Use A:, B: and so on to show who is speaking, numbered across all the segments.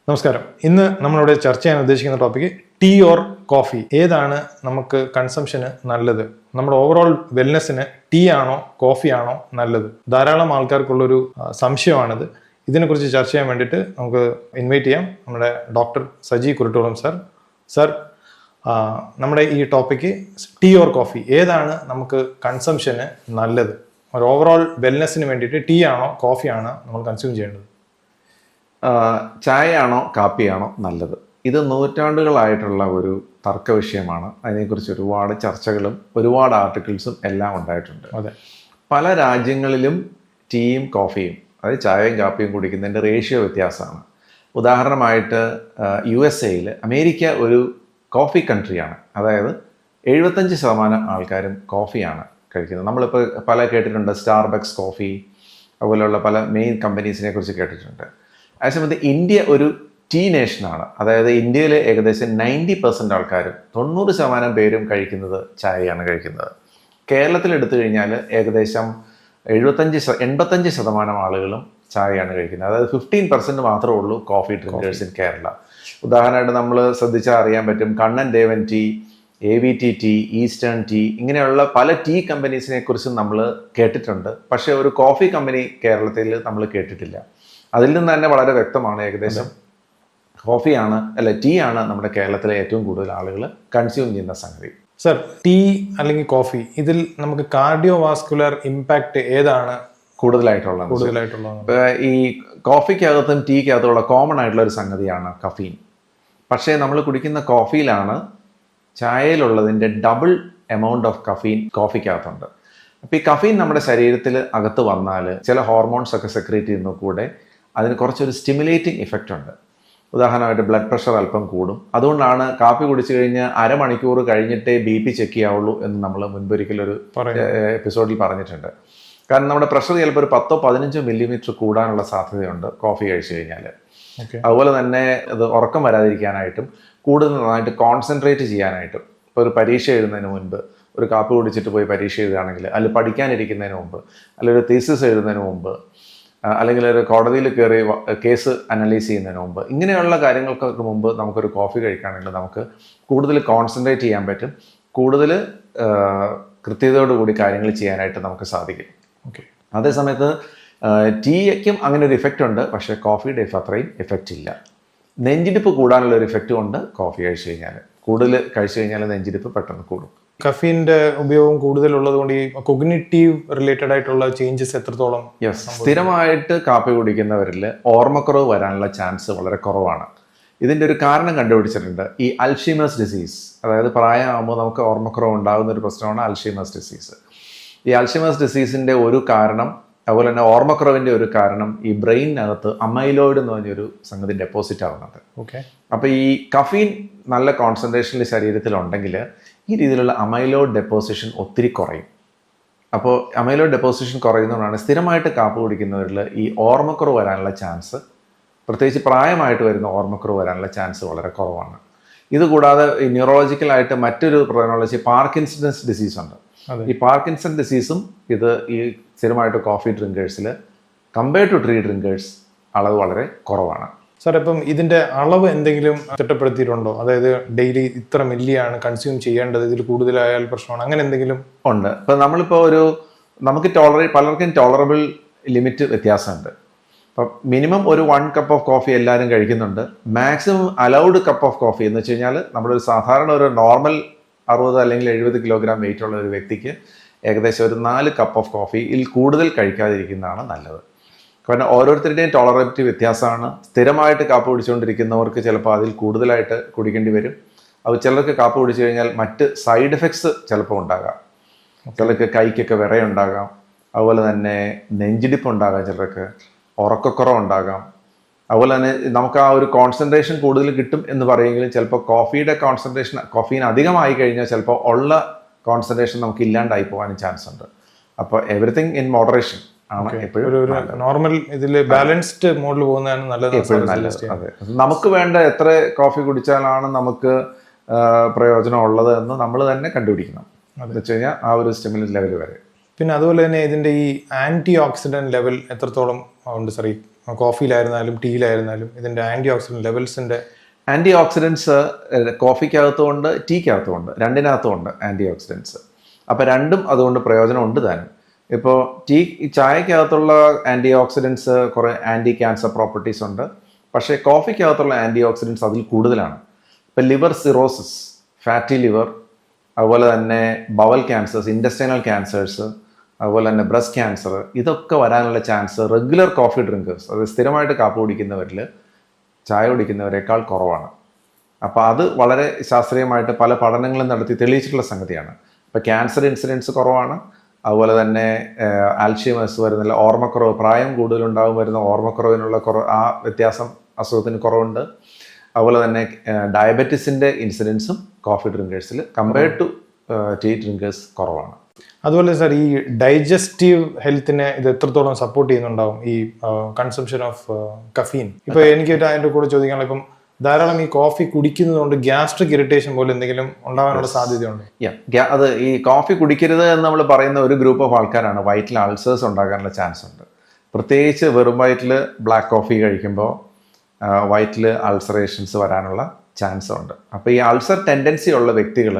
A: നമസ്കാരം. ഇന്ന് നമ്മളിവിടെ ചർച്ച ചെയ്യാൻ ഉദ്ദേശിക്കുന്ന ടോപ്പിക് ടീ ഓർ കോഫി. ഏതാണ് നമുക്ക് കൺസംഷന് നല്ലത്? നമ്മുടെ ഓവറോൾ വെൽനെസ്സിന് ടീ ആണോ കോഫി ആണോ നല്ലത്? ധാരാളം ആൾക്കാർക്കുള്ളൊരു സംശയമാണിത്. ഇതിനെക്കുറിച്ച് ചർച്ച ചെയ്യാൻ വേണ്ടിയിട്ട് നമുക്ക് ഇൻവൈറ്റ് ചെയ്യാം നമ്മുടെ ഡോക്ടർ സജി കുരുട്ടോളം സർ. നമ്മുടെ ഈ ടോപ്പിക്ക് ടീ ഓർ കോഫി, ഏതാണ് നമുക്ക് കൺസംഷന് നല്ലത്? ഒരു ഓവറോൾ വെൽനെസ്സിന് വേണ്ടിയിട്ട് ടീ ആണോ കോഫി ആണോ നമ്മൾ കൺസ്യൂം ചെയ്യേണ്ടത്?
B: ചായയാണോ കാപ്പിയാണോ നല്ലത്? ഇത് നൂറ്റാണ്ടുകളായിട്ടുള്ള ഒരു തർക്ക വിഷയമാണ്. അതിനെക്കുറിച്ച് ഒരുപാട് ചർച്ചകളും ഒരുപാട് ആർട്ടിക്കിൾസും എല്ലാം ഉണ്ടായിട്ടുണ്ട്.
A: അതെ,
B: പല രാജ്യങ്ങളിലും ടീയും കോഫിയും, അതായത് ചായയും കാപ്പിയും കുടിക്കുന്നതിൻ്റെ റേഷ്യോ വ്യത്യാസമാണ്. ഉദാഹരണമായിട്ട് USA അമേരിക്ക ഒരു കോഫി കൺട്രിയാണ്. അതായത് 75% ആൾക്കാരും കോഫിയാണ് കഴിക്കുന്നത്. നമ്മളിപ്പോൾ പല കേട്ടിട്ടുണ്ട്, സ്റ്റാർബക്സ് കോഫി, അതുപോലെയുള്ള പല മെയിൻ കമ്പനീസിനെ കുറിച്ച് കേട്ടിട്ടുണ്ട്. അതേസമയത്ത് ഇന്ത്യ ഒരു ടീ നേഷനാണ്. അതായത് ഇന്ത്യയിൽ ഏകദേശം 90% ആൾക്കാരും 90% പേരും കഴിക്കുന്നത് ചായയാണ് കഴിക്കുന്നത്. കേരളത്തിൽ എടുത്തു കഴിഞ്ഞാൽ ഏകദേശം 85% ആളുകളും ചായയാണ് കഴിക്കുന്നത്. അതായത് 15% മാത്രമേ ഉള്ളൂ കോഫി ഡ്രിങ്കേഴ്സ് ഇൻ കേരള. ഉദാഹരണമായിട്ട് നമ്മൾ ശ്രദ്ധിച്ചാൽ അറിയാൻ പറ്റും, Kannan Devan tea, AVT tea, Eastern tea, ഇങ്ങനെയുള്ള പല ടീ കമ്പനീസിനെ കുറിച്ചും നമ്മൾ കേട്ടിട്ടുണ്ട്. പക്ഷേ ഒരു കോഫി കമ്പനി കേരളത്തിൽ നമ്മൾ കേട്ടിട്ടില്ല. അതിൽ നിന്ന് തന്നെ വളരെ വ്യക്തമാണ്, ഏകദേശം ടീ ആണ് നമ്മുടെ കേരളത്തിലെ ഏറ്റവും കൂടുതൽ ആളുകൾ കൺസ്യൂം ചെയ്യുന്ന സംഗതി.
A: സർ, ടീ അല്ലെങ്കിൽ കോഫി, ഇതിൽ നമുക്ക് കാർഡിയോ വാസ്കുലർ ഇമ്പാക്ട് ഏതാണ്
B: കൂടുതലായിട്ടുള്ളത്? ഈ കോഫിക്കകത്തും ടീക്കകത്തുള്ള കോമൺ ആയിട്ടുള്ള ഒരു സംഗതിയാണ് കഫീൻ. പക്ഷേ നമ്മൾ കുടിക്കുന്ന കോഫിയിലാണ് ചായയിലുള്ളതിൻ്റെ ഡബിൾ എമൗണ്ട് ഓഫ് കഫീൻ കോഫിക്കകത്തുണ്ട്. അപ്പോൾ ഈ കഫീൻ നമ്മുടെ ശരീരത്തിൽ അകത്ത് വന്നാൽ ചില ഹോർമോൺസ് ഒക്കെ സെക്രീറ്റ് ചെയ്യുന്ന കൂടെ അതിന് കുറച്ചൊരു സ്റ്റിമുലേറ്റിംഗ് ഇഫക്റ്റ് ഉണ്ട്. ഉദാഹരണമായിട്ട് ബ്ലഡ് പ്രഷർ അല്പം കൂടും. അതുകൊണ്ടാണ് കാപ്പി കുടിച്ചു കഴിഞ്ഞ് അരമണിക്കൂർ കഴിഞ്ഞിട്ടേ BP ചെക്ക് ചെയ്യാവുള്ളൂ എന്ന് നമ്മൾ മുൻപൊരിക്കലൊരു എപ്പിസോഡിൽ പറഞ്ഞിട്ടുണ്ട്. കാരണം നമ്മുടെ പ്രഷർ ചിലപ്പോൾ ഒരു 10-15 മില്ലിമീറ്റർ കൂടാനുള്ള സാധ്യതയുണ്ട് കോഫി കഴിച്ചു കഴിഞ്ഞാൽ. അതുപോലെ തന്നെ അത് ഉറക്കം വരാതിരിക്കാനായിട്ടും കൂടുതൽ നന്നായിട്ട് കോൺസെൻട്രേറ്റ് ചെയ്യാനായിട്ടും, ഇപ്പോൾ ഒരു പരീക്ഷ എഴുതുന്നതിന് മുൻപ് ഒരു കാപ്പി കുടിച്ചിട്ട് പോയി പരീക്ഷ എഴുതുകയാണെങ്കിൽ, അല്ലെങ്കിൽ പഠിക്കാനിരിക്കുന്നതിന് മുമ്പ്, അല്ലെങ്കിൽ ഒരു തീസിസ് എഴുതുന്നതിന് മുമ്പ്, അല്ലെങ്കിൽ ഒരു കോടതിയിൽ കയറി കേസ് അനലൈസ് ചെയ്യുന്നതിന് മുമ്പ്, ഇങ്ങനെയുള്ള കാര്യങ്ങൾക്കൊക്കെ മുമ്പ് നമുക്കൊരു കോഫി കഴിക്കുകയാണെങ്കിൽ നമുക്ക് കൂടുതൽ കോൺസെൻട്രേറ്റ് ചെയ്യാൻ പറ്റും, കൂടുതൽ കൃത്യതയോടുകൂടി കാര്യങ്ങൾ ചെയ്യാനായിട്ട് നമുക്ക് സാധിക്കും. അതേസമയത്ത് ടീയ്ക്കും അങ്ങനെ ഒരു ഇഫക്റ്റ് ഉണ്ട്, പക്ഷേ കോഫിയുടെ അത്രയും ഇഫക്റ്റ് ഇല്ല. നെഞ്ചിടിപ്പ് കൂടാനുള്ള ഒരു ഇഫക്റ്റും ഉണ്ട് കോഫി കഴിച്ചു കഴിഞ്ഞാൽ. കൂടുതൽ കഴിച്ചു കഴിഞ്ഞാൽ നെഞ്ചിടിപ്പ് പെട്ടെന്ന് കൂടും.
A: കഫീൻ്റെ ഉപയോഗം കൂടുതലുള്ളത് കൊണ്ട് ഈ കൊഗ്നിറ്റീവ് റിലേറ്റഡ് ആയിട്ടുള്ള ചേഞ്ചസ് എത്രത്തോളം?
B: സ്ഥിരമായിട്ട് കാപ്പി കുടിക്കുന്നവരിൽ ഓർമ്മക്കുറവ് വരാനുള്ള ചാൻസ് വളരെ കുറവാണ്. ഇതിൻ്റെ ഒരു കാരണം കണ്ടുപിടിച്ചിട്ടുണ്ട്. ഈ അൽഷീമേഴ്സ് ഡിസീസ്, അതായത് പ്രായമാകുമ്പോൾ നമുക്ക് ഓർമ്മക്കുറവ് ഉണ്ടാകുന്ന ഒരു പ്രശ്നമാണ് അൽഷീമേഴ്സ് ഡിസീസ്. ഈ അൽഷീമേഴ്സ് ഡിസീസിൻ്റെ ഒരു കാരണം, അതുപോലെ തന്നെ ഓർമ്മക്കുറവിൻ്റെ ഒരു കാരണം, ഈ ബ്രെയിനകത്ത് അമൈലോയിഡ് എന്ന് പറഞ്ഞൊരു സംഗതി ഡെപ്പോസിറ്റ് ആവുന്നുണ്ട്. അപ്പോൾ ഈ കഫീൻ നല്ല കോൺസെൻട്രേഷനിൽ ശരീരത്തിലുണ്ടെങ്കിൽ ഈ രീതിയിലുള്ള അമൈലോയിഡ് ഡെപ്പോസിഷൻ ഒത്തിരി കുറയും. അപ്പോൾ അമൈലോയിഡ് ഡെപ്പോസിഷൻ കുറയുന്നതുകൊണ്ടാണ് സ്ഥിരമായിട്ട് കാപ്പി കുടിക്കുന്നവരിൽ ഈ ഓർമ്മക്കുറവ് വരാനുള്ള ചാൻസ്, പ്രത്യേകിച്ച് പ്രായമായിട്ട് വരുന്ന ഓർമ്മക്കുറവ് വരാനുള്ള ചാൻസ് വളരെ കുറവാണ്. ഇതുകൂടാതെ ഈ ന്യൂറോളജിക്കലായിട്ട് മറ്റൊരു പ്രധാനമുള്ള പാർക്കിൻസൺസ് ഡിസീസ് ഉണ്ട്. ഈ പാർക്കിൻസൺ ഡിസീസും ഇത് ഈ സ്ഥിരമായിട്ട് കോഫി ഡ്രിങ്കേഴ്സിൽ കമ്പയർഡ് ടു ടീ ഡ്രിങ്കേഴ്സ് അളവ് വളരെ കുറവാണ്.
A: സാർ, ഇപ്പം ഇതിൻ്റെ അളവ് എന്തെങ്കിലും തിട്ടപ്പെടുത്തിയിട്ടുണ്ടോ? അതായത് ഡെയിലി ഇത്ര മില്ലിയാണ് കൺസ്യൂം ചെയ്യേണ്ടത്, ഇതിൽ കൂടുതലായാൽ പ്രശ്നമാണ്, അങ്ങനെ എന്തെങ്കിലും
B: ഉണ്ട്? ഇപ്പം നമ്മളിപ്പോൾ നമുക്ക് പലർക്കും ടോളറബിൾ ലിമിറ്റ് വ്യത്യാസമുണ്ട്. അപ്പം മിനിമം ഒരു 1 കപ്പ് ഓഫ് കോഫി എല്ലാവരും കഴിക്കുന്നുണ്ട്. Maximum allowed cup of coffee എന്ന് വെച്ച് കഴിഞ്ഞാൽ നമ്മളൊരു സാധാരണ ഒരു നോർമൽ 60 അല്ലെങ്കിൽ 70 കിലോഗ്രാം വെയിറ്റ് ഉള്ള ഒരു വ്യക്തിക്ക് ഏകദേശം ഒരു 4 കപ്പ് ഓഫ് കോഫിയിൽ കൂടുതൽ കഴിക്കാതിരിക്കുന്നതാണ് നല്ലത്. കാരണം ഓരോരുത്തരുടെയും ടോളറബിലിറ്റി വ്യത്യാസമാണ്. സ്ഥിരമായിട്ട് കാപ്പി കുടിച്ചുകൊണ്ടിരിക്കുന്നവർക്ക് ചിലപ്പോൾ അതിൽ കൂടുതലായിട്ട് കുടിക്കേണ്ടി വരും. അത് ചിലർക്ക് കാപ്പി കുടിച്ചു കഴിഞ്ഞാൽ മറ്റ് സൈഡ് എഫക്ട്സ് ചിലപ്പോൾ ഉണ്ടാകാം. ചിലർക്ക് കൈക്കൊക്കെ വിറയുണ്ടാകാം, അതുപോലെ തന്നെ നെഞ്ചിടിപ്പ് ഉണ്ടാകാം, ചിലർക്ക് ഉറക്കക്കുറവുണ്ടാകാം. അതുപോലെ തന്നെ നമുക്ക് ആ ഒരു കോൺസെൻട്രേഷൻ കൂടുതൽ കിട്ടും എന്ന് പറയുമെങ്കിലും ചിലപ്പോൾ കോഫിയുടെ കോൺസെൻട്രേഷൻ, കോഫീൻ അധികമായി കഴിഞ്ഞാൽ ചിലപ്പോൾ ഉള്ള കോൺസെൻട്രേഷൻ നമുക്ക് ഇല്ലാണ്ടായി പോകാനും ചാൻസ് ഉണ്ട്. അപ്പോൾ എവറിത്തിങ് ഇൻ മോഡറേഷൻ ആണ് എപ്പോഴും
A: ഒരു നോർമൽ ഇതിൽ ബാലൻസ്ഡ് മോഡിൽ പോകുന്നതാണ് നല്ലത്.
B: അതെ, നമുക്ക് വേണ്ട എത്ര കോഫി കുടിച്ചാലാണ് നമുക്ക് പ്രയോജനം ഉള്ളത് എന്ന് നമ്മൾ തന്നെ കണ്ടുപിടിക്കണം. എന്ന് വെച്ച് കഴിഞ്ഞാൽ ആ ഒരു സ്റ്റിമുലന്റ് ലെവൽ വരെ.
A: പിന്നെ അതുപോലെ തന്നെ ഇതിൻ്റെ ഈ ആൻറ്റി ഓക്സിഡൻറ്റ് ലെവൽ എത്രത്തോളം ഉണ്ട് സാർ ഈ കോഫിയിലായിരുന്നാലും ടീയിലായിരുന്നാലും ഇതിൻ്റെ ആൻറ്റി ഓക്സിഡൻറ്റ് ലെവൽസിൻ്റെ?
B: ആൻറ്റി ഓക്സിഡൻസ് കോഫിക്കകത്തുമുണ്ട് ടീക്കകത്തുമുണ്ട്, രണ്ടിനകത്തുമുണ്ട് ആൻറ്റി ഓക്സിഡൻസ്. അപ്പോൾ രണ്ടും അതുകൊണ്ട് പ്രയോജനമുണ്ട് താനും. ഇപ്പോൾ ചായക്കകത്തുള്ള ആൻറ്റി ഓക്സിഡൻസ് കുറേ ആൻറ്റി ക്യാൻസർ പ്രോപ്പർട്ടീസ് ഉണ്ട്. പക്ഷേ കോഫിക്കകത്തുള്ള ആൻറ്റി ഓക്സിഡൻസ് അതിൽ കൂടുതലാണ്. ഇപ്പോൾ ലിവർ സിറോസിസ്, ഫാറ്റി ലിവർ, അതുപോലെ തന്നെ ബവൽ ക്യാൻസേഴ്സ്, ഇൻഡസ്റ്റൈനൽ ക്യാൻസേഴ്സ്, അതുപോലെ തന്നെ ബ്രസ്റ്റ് ക്യാൻസർ, ഇതൊക്കെ വരാനുള്ള ചാൻസ് റെഗുലർ കോഫി ഡ്രിങ്കേഴ്സ്, അത് സ്ഥിരമായിട്ട് കാപ്പി കുടിക്കുന്നവരിൽ ചായ കുടിക്കുന്നവരെക്കാൾ കുറവാണ്. അപ്പോൾ അത് വളരെ ശാസ്ത്രീയമായിട്ട് പല പഠനങ്ങളും നടത്തി തെളിയിച്ചിട്ടുള്ള സംഗതിയാണ്. ഇപ്പോൾ ക്യാൻസർ ഇൻസിഡൻസ് കുറവാണ്. അതുപോലെ തന്നെ ആൽഷിമേഴ്സ് വരുന്നില്ല, ഓർമ്മക്കുറവ്, പ്രായം കൂടുതലുണ്ടാകും വരുന്ന ഓർമ്മക്കുറവിനുള്ള ആ വ്യത്യാസം അസുഖത്തിന് കുറവുണ്ട്. അതുപോലെ തന്നെ ഡയബറ്റീസിൻ്റെ ഇൻസിഡൻസും കോഫി ഡ്രിങ്കേഴ്സിൽ കമ്പയർഡ് ടു ടീ ഡ്രിങ്കേഴ്സ് കുറവാണ്.
A: അതുപോലെ സാർ, ഈ ഡൈജസ്റ്റീവ് ഹെൽത്തിനെ ഇത് എത്രത്തോളം സപ്പോർട്ട് ചെയ്യുന്നുണ്ടാവും ഈ കൺസംഷൻ ഓഫ് കഫീൻ? ഇപ്പോൾ എനിക്ക് അതിൻ്റെ കൂടെ ചോദിക്കാനുള്ള, ഇപ്പം ധാരാളം ഈ കോഫി കുടിക്കുന്നതുകൊണ്ട് ഗ്യാസ്ട്രിക് ഇറിറ്റേഷൻ പോലെ എന്തെങ്കിലും ഉണ്ടാകാനുള്ള സാധ്യതയുണ്ട്?
B: അത് ഈ കോഫി കുടിക്കരുത് എന്ന് നമ്മൾ പറയുന്ന ഒരു ഗ്രൂപ്പ് ഓഫ് ആൾക്കാരാണ് വയറ്റിൽ അൾസേഴ്സ് ഉണ്ടാകാനുള്ള ചാൻസ് ഉണ്ട്. പ്രത്യേകിച്ച് വെറും വയറ്റിൽ ബ്ലാക്ക് കോഫി കഴിക്കുമ്പോൾ വയറ്റിൽ അൾസറേഷൻസ് വരാനുള്ള ചാൻസ് ഉണ്ട്. അപ്പോൾ ഈ അൾസർ ടെൻഡൻസി ഉള്ള വ്യക്തികൾ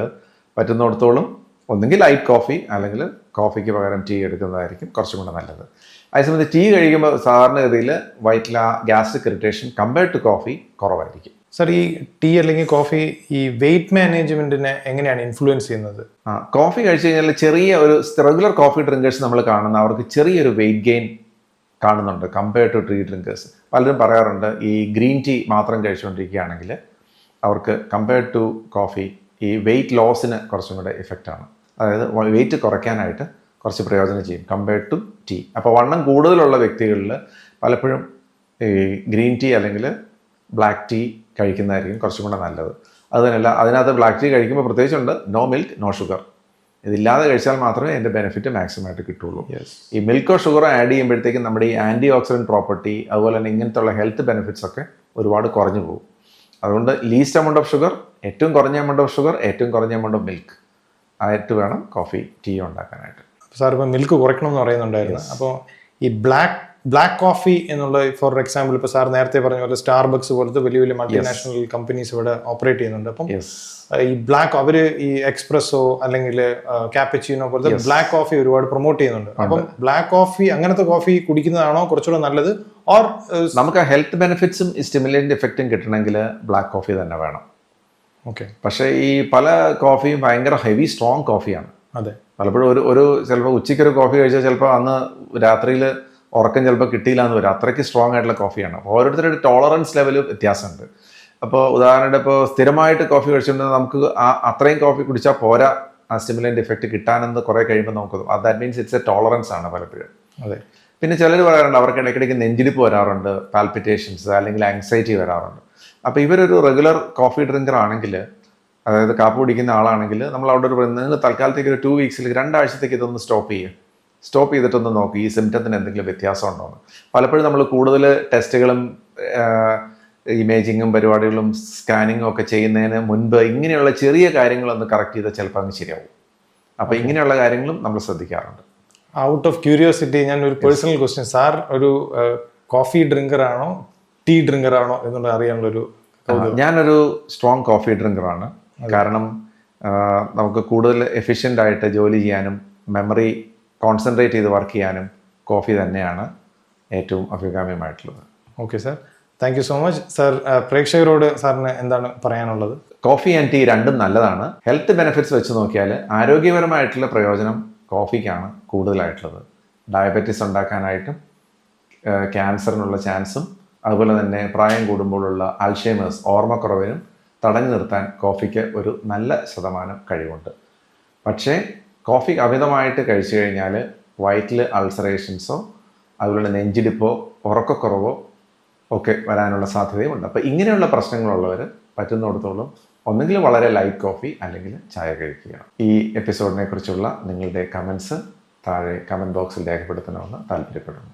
B: പറ്റുന്നിടത്തോളം ഒന്നുകിൽ ലൈറ്റ് കോഫി അല്ലെങ്കിൽ കോഫിക്ക് പകരം ടീ എടുക്കുന്നതായിരിക്കും കുറച്ചും കൂടെ നല്ലത്. അതേസമയത്ത് ടീ കഴിക്കുമ്പോൾ സാധാരണഗതിയിൽ വയറ്റിൽ ആ gastric irritation compared to coffee കുറവായിരിക്കും.
A: സാർ, ഈ ടീ അല്ലെങ്കിൽ കോഫി ഈ വെയിറ്റ് മാനേജ്മെന്റിനെ എങ്ങനെയാണ് ഇൻഫ്ലുവൻസ് ചെയ്യുന്നത്?
B: കോഫി കഴിച്ചു കഴിഞ്ഞാൽ ചെറിയ ഒരു റെഗുലർ കോഫി ഡ്രിങ്കേഴ്സ് നമ്മൾ കാണുന്ന അവർക്ക് ചെറിയൊരു വെയിറ്റ് ഗെയിൻ കാണുന്നുണ്ട് കമ്പയർഡ് ടു ടീ ഡ്രിങ്കേഴ്സ്. പലരും പറയാറുണ്ട് ഈ ഗ്രീൻ ടീ മാത്രം കഴിച്ചുകൊണ്ടിരിക്കുകയാണെങ്കിൽ അവർക്ക് കമ്പയർഡ് ടു കോഫി ഈ വെയിറ്റ് ലോസിന് കുറച്ചും കൂടെ ഇഫക്റ്റാണ്. അതായത് വെയിറ്റ് കുറയ്ക്കാനായിട്ട് കുറച്ച് പ്രയോജനം ചെയ്യും കമ്പയർഡ് ടു ടീ. അപ്പോൾ വണ്ണം കൂടുതലുള്ള വ്യക്തികളിൽ പലപ്പോഴും ഈ ഗ്രീൻ ടീ അല്ലെങ്കിൽ ബ്ലാക്ക് ടീ കഴിക്കുന്നതായിരിക്കും കുറച്ചും കൂടെ നല്ലത്. അത് തന്നെയല്ല, അതിനകത്ത് ബ്ലാക്ക് ടീ കഴിക്കുമ്പോൾ പ്രത്യേകിച്ചുണ്ട് നോ മിൽക്ക് നോ ഷുഗർ. ഇതില്ലാതെ കഴിച്ചാൽ മാത്രമേ എൻ്റെ ബെനിഫിറ്റ് മാക്സിമം ആയിട്ട് കിട്ടുള്ളൂ. ഈ മിൽക്കോ ഷുഗറോ ആഡ് ചെയ്യുമ്പോഴത്തേക്കും നമ്മുടെ ഈ ആൻറ്റി ഓക്സിഡൻറ്റ് പ്രോപ്പർട്ടി അതുപോലെ തന്നെ ഇങ്ങനത്തെ ഉള്ള ഹെൽത്ത് ബെനിഫിറ്റ്സ് ഒക്കെ ഒരുപാട് കുറഞ്ഞു പോകും. അതുകൊണ്ട് ലീസ്റ്റ് എമൗണ്ട് ഓഫ് ഷുഗർ, ഏറ്റവും കുറഞ്ഞ എമൗണ്ട് ഓഫ് ഷുഗർ, ഏറ്റവും കുറഞ്ഞ എമൗണ്ട് ഓഫ് മിൽക്ക് ആയിട്ട് വേണം കോഫി ടീ ഉണ്ടാക്കാനായിട്ട്.
A: സാർ, ഇപ്പോൾ മിൽക്ക് കുറയ്ക്കണം എന്ന് പറയുന്നുണ്ടായിരുന്നു. അപ്പോൾ ഈ ബ്ലാക്ക് കോഫി എന്നുള്ള, ഫോർ എക്സാമ്പിൾ ഇപ്പോൾ സാർ നേരത്തെ പറഞ്ഞ പോലെ സ്റ്റാർബക്സ് പോലത്തെ വലിയ വലിയ മൾട്ടിനാഷണൽ കമ്പനീസ് ഇവിടെ ഓപ്പറേറ്റ് ചെയ്യുന്നുണ്ട്. അപ്പം ഈ ബ്ലാക്ക് അവര് ഈ എക്സ്പ്രസോ അല്ലെങ്കിൽ കാപ്പച്ചിനോ പോലത്തെ ബ്ലാക്ക് കോഫി ഒരുപാട് പ്രൊമോട്ട് ചെയ്യുന്നുണ്ട്. അപ്പം ബ്ലാക്ക് കോഫി അങ്ങനത്തെ കോഫി കുടിക്കുന്നതാണോ കുറച്ചുകൂടെ നല്ലത്? ഓർ
B: നമുക്ക് ഹെൽത്ത് ബെനിഫിറ്റ്സും സ്റ്റിമുലന്റ് എഫക്റ്റും കിട്ടണമെങ്കിൽ ബ്ലാക്ക് കോഫി തന്നെ വേണം.
A: ഓക്കെ.
B: പക്ഷേ ഈ പല കോഫിയും ഭയങ്കര ഹെവി സ്ട്രോങ് കോഫിയാണ്.
A: അതെ.
B: പലപ്പോഴും ഒരു ചിലപ്പോൾ ഉച്ചയ്ക്കൊരു കോഫി കഴിച്ചാൽ ചിലപ്പോൾ അന്ന് രാത്രിയിൽ ഉറക്കം ചിലപ്പോൾ കിട്ടിയില്ല എന്ന് വരും. അത്രയ്ക്ക് സ്ട്രോങ് ആയിട്ടുള്ള കോഫിയാണ്. അപ്പോൾ ഓരോരുത്തരുടെ ടോളറൻസ് ലെവൽ വ്യത്യാസമുണ്ട്. അപ്പോൾ ഉദാഹരണമായിട്ട് ഇപ്പോൾ സ്ഥിരമായിട്ട് കോഫി കഴിച്ചുകൊണ്ട് നമുക്ക് അത്രയും കോഫി കുടിച്ചാൽ പോരാ ആ സ്റ്റിമുലന്റ് ഇഫക്റ്റ് കിട്ടാനെന്ന് കുറേ കഴിയുമ്പോൾ നമുക്ക് that means it's A tolerance ആണ് പലപ്പോഴും.
A: അതെ.
B: പിന്നെ ചിലർ പറയാറുണ്ട് അവർക്ക് ഇടയ്ക്കിടയ്ക്ക് നെഞ്ചിടിപ്പ് വരാറുണ്ട്, പാൽപിറ്റേഷൻസ് അല്ലെങ്കിൽ ആങ്സൈറ്റി വരാറുണ്ട്. അപ്പോൾ ഇവരൊരു റെഗുലർ കോഫി ഡ്രിങ്കർ ആണെങ്കിൽ, അതായത് കാപ്പി കുടിക്കുന്ന ആളാണെങ്കിൽ, നമ്മൾ അവിടെ നിങ്ങൾ തൽക്കാലത്തേക്ക് ഒരു 2 വീക്സിൽ 2 ആഴ്ചത്തേക്ക് ഇതൊന്ന് സ്റ്റോപ്പ് ചെയ്തിട്ടൊന്ന് നോക്കി ഈ സിംറ്റത്തിന് എന്തെങ്കിലും വ്യത്യാസം ഉണ്ടോ എന്ന്. പലപ്പോഴും നമ്മൾ കൂടുതൽ ടെസ്റ്റുകളും ഇമേജിങ്ങും പരിപാടികളും സ്കാനിങ്ങും ഒക്കെ ചെയ്യുന്നതിന് മുൻപ് ഇങ്ങനെയുള്ള ചെറിയ കാര്യങ്ങളൊന്ന് കറക്റ്റ് ചെയ്താൽ ചിലപ്പോൾ അങ്ങ് ശരിയാവും. അപ്പോൾ ഇങ്ങനെയുള്ള കാര്യങ്ങളും നമ്മൾ ശ്രദ്ധിക്കാറുണ്ട്.
A: ഔട്ട് ഓഫ് ക്യൂരിയോസിറ്റി ഞാൻ ഒരു പേഴ്സണൽ ക്വസ്റ്റ്യൻ, സാർ ഒരു കോഫി ഡ്രിങ്കർ ആണോ ടീ ഡ്രിങ്കർ ആണോ എന്നുള്ളത് അറിയാനുള്ളൊരു?
B: ഞാനൊരു സ്ട്രോങ് കോഫി ഡ്രിങ്കറാണ്. കാരണം നമുക്ക് കൂടുതൽ എഫിഷ്യൻ്റ് ആയിട്ട് ജോലി ചെയ്യാനും മെമ്മറി കോൺസെൻട്രേറ്റ് ചെയ്ത് വർക്ക് ചെയ്യാനും കോഫി തന്നെയാണ് ഏറ്റവും അഭികാമ്യമായിട്ടുള്ളത്.
A: Okay sir, thank you so much. Sir, പ്രേക്ഷകരോട് സാറിന് എന്താണ് പറയാനുള്ളത്?
B: കോഫി ആൻഡ് ടീ രണ്ടും നല്ലതാണ്. ഹെൽത്ത് ബെനിഫിറ്റ്സ് വെച്ച് നോക്കിയാൽ ആരോഗ്യപരമായിട്ടുള്ള പ്രയോജനം കോഫിക്കാണ് കൂടുതലായിട്ടുള്ളത്. ഡയബറ്റീസ് ഉണ്ടാക്കാനായിട്ടും ക്യാൻസറിനുള്ള ചാൻസും അതുപോലെ തന്നെ പ്രായം കൂടുമ്പോഴുള്ള അൽഷൈമേഴ്സ് ഓർമ്മക്കുറവിനും തടഞ്ഞു നിർത്താൻ കോഫിക്ക് ഒരു നല്ല ശതമാനം കഴിവുണ്ട്. പക്ഷേ കോഫി അമിതമായിട്ട് കഴിച്ചു കഴിഞ്ഞാൽ വയറ്റിൽ അൾസറേഷൻസോ അതുപോലെ നെഞ്ചിടിപ്പോ ഉറക്കക്കുറവോ ഒക്കെ വരാനുള്ള സാധ്യതയുമുണ്ട്. അപ്പോൾ ഇങ്ങനെയുള്ള പ്രശ്നങ്ങളുള്ളവർ പറ്റുന്നിടത്തോളം ഒന്നെങ്കിലും വളരെ ലൈറ്റ് കോഫി അല്ലെങ്കിൽ ചായ കഴിക്കുക. ഈ എപ്പിസോഡിനെ കുറിച്ചുള്ള നിങ്ങളുടെ കമൻസ് താഴെ കമൻറ്റ് ബോക്സിൽ രേഖപ്പെടുത്തണമെന്ന് താല്പര്യപ്പെടുന്നു.